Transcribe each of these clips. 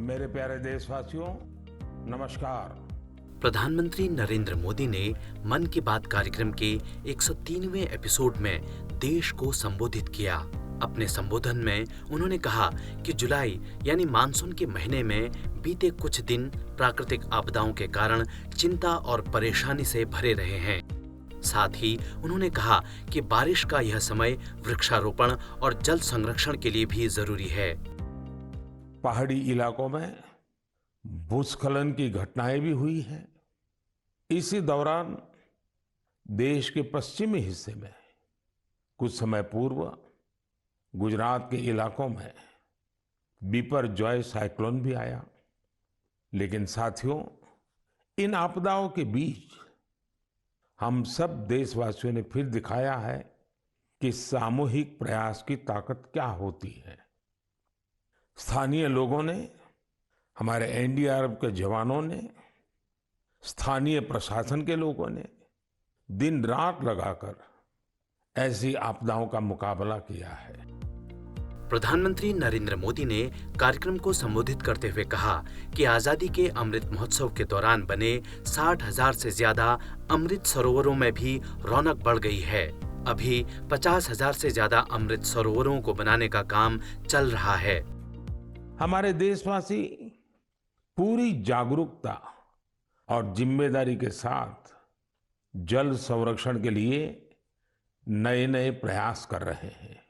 मेरे प्यारे देशवासियों, नमस्कार। प्रधानमंत्री नरेंद्र मोदी ने मन की बात कार्यक्रम के 103वें एपिसोड में देश को संबोधित किया। अपने संबोधन में उन्होंने कहा कि जुलाई यानी मानसून के महीने में बीते कुछ दिन प्राकृतिक आपदाओं के कारण चिंता और परेशानी से भरे रहे हैं। साथ ही उन्होंने कहा कि बारिश का यह समय वृक्षारोपण और जल संरक्षण के लिए भी जरूरी है। पहाड़ी इलाकों में भूस्खलन की घटनाएं भी हुई हैं। इसी दौरान देश के पश्चिमी हिस्से में कुछ समय पूर्व गुजरात के इलाकों में बिपरजॉय साइक्लोन भी आया। लेकिन साथियों, इन आपदाओं के बीच हम सब देशवासियों ने फिर दिखाया है कि सामूहिक प्रयास की ताकत क्या होती है। स्थानीय लोगों ने, हमारे एनडीआरएफ के जवानों ने, स्थानीय प्रशासन के लोगों ने दिन रात लगाकर ऐसी आपदाओं का मुकाबला किया है। प्रधानमंत्री नरेंद्र मोदी ने कार्यक्रम को संबोधित करते हुए कहा कि आजादी के अमृत महोत्सव के दौरान बने 60,000 से ज्यादा अमृत सरोवरों में भी रौनक बढ़ गई है। अभी 50,000 से ज्यादा अमृत सरोवरों को बनाने का काम चल रहा है। हमारे देशवासी पूरी जागरूकता और जिम्मेदारी के साथ जल संरक्षण के लिए नए नए प्रयास कर रहे हैं।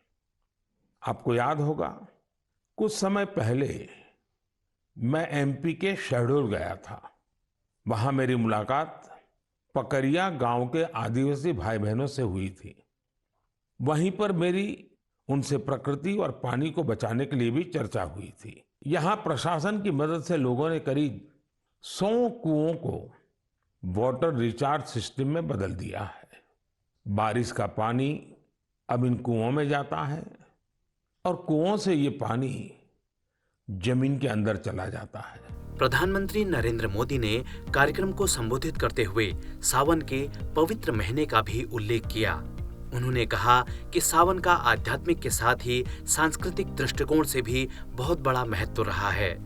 आपको याद होगा, कुछ समय पहले मैं एमपी के शहडोल गया था। वहां मेरी मुलाकात पकरिया गांव के आदिवासी भाई बहनों से हुई थी। वहीं पर मेरी उनसे प्रकृति और पानी को बचाने के लिए भी चर्चा हुई थी। यहां प्रशासन की मदद से लोगों ने करीब 100 कुओं को वाटर रिचार्ज सिस्टम में बदल दिया है। बारिश का पानी अब इन कुओं में जाता है और कुओं से ये पानी जमीन के अंदर चला जाता है। प्रधानमंत्री नरेंद्र मोदी ने कार्यक्रम को संबोधित करते हुए सावन के पवित्र महीने का भी उल्लेख किया। उन्होंने कहा कि सावन का आध्यात्मिक के साथ ही सांस्कृतिक दृष्टिकोण से भी बहुत बड़ा महत्व रहा है।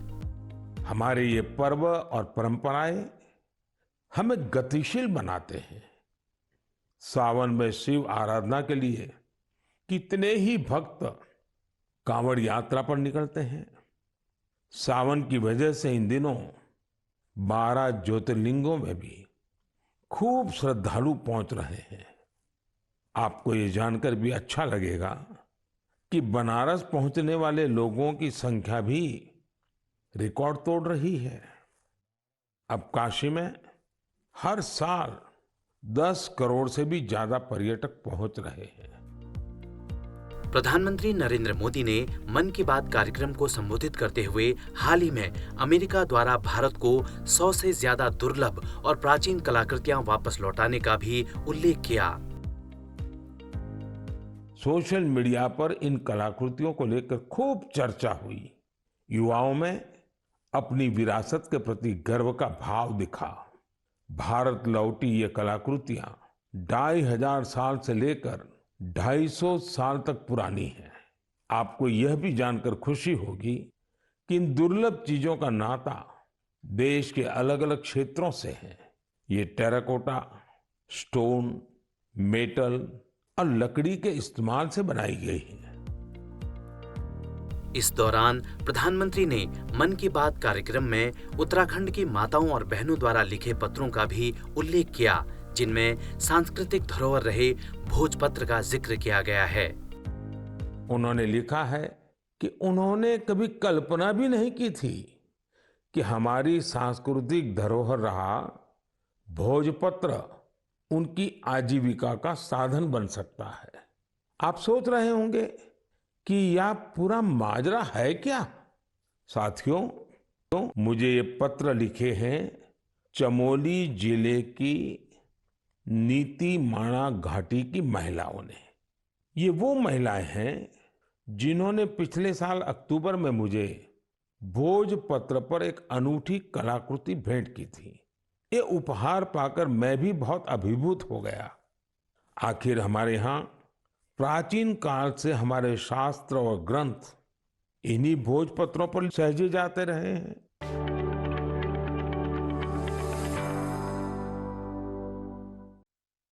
हमारे ये पर्व और परंपराएं हमें गतिशील बनाते हैं। सावन में शिव आराधना के लिए कितने ही भक्त कांवड़ यात्रा पर निकलते हैं। सावन की वजह से इन दिनों 12 ज्योतिर्लिंगों में भी खूब श्रद्धालु पहुंच रहे हैं। आपको ये जानकर भी अच्छा लगेगा कि बनारस पहुंचने वाले लोगों की संख्या भी रिकॉर्ड तोड़ रही है। अब काशी में हर साल 10 करोड़ से भी ज्यादा पर्यटक पहुंच रहे हैं। प्रधानमंत्री नरेंद्र मोदी ने मन की बात कार्यक्रम को संबोधित करते हुए हाल ही में अमेरिका द्वारा भारत को 100 से ज्यादा दुर्लभ और प्राचीन कलाकृतियां वापस लौटाने का भी उल्लेख किया। सोशल मीडिया पर इन कलाकृतियों को लेकर खूब चर्चा हुई। युवाओं में अपनी विरासत के प्रति गर्व का भाव दिखा। भारत लौटी ये कलाकृतियां 2,500 साल से लेकर 250 साल तक पुरानी है। आपको यह भी जानकर खुशी होगी कि इन दुर्लभ चीजों का नाता देश के अलग अलग क्षेत्रों से है। ये टेराकोटा, स्टोन, मेटल और लकड़ी के इस्तेमाल से बनाई गई है। इस दौरान प्रधानमंत्री ने मन की बात कार्यक्रम में उत्तराखंड की माताओं और बहनों द्वारा लिखे पत्रों का भी उल्लेख किया, जिनमें सांस्कृतिक धरोहर रहे भोजपत्र का जिक्र किया गया है। उन्होंने लिखा है कि उन्होंने कभी कल्पना भी नहीं की थी कि हमारी सांस्कृतिक धरोहर रहा भोजपत्र उनकी आजीविका का साधन बन सकता है। आप सोच रहे होंगे कि यह पूरा माजरा है क्या? साथियों, तो मुझे ये पत्र लिखे हैं चमोली जिले की नीति माणा घाटी की महिलाओं ने। ये वो महिलाएं हैं जिन्होंने पिछले साल अक्टूबर में मुझे भोजपत्र पर एक अनूठी कलाकृति भेंट की थी। ये उपहार पाकर मैं भी बहुत अभिभूत हो गया। आखिर हमारे यहाँ प्राचीन काल से हमारे शास्त्र और ग्रंथ इन्हीं भोजपत्रों पर सहेजे जाते रहे हैं।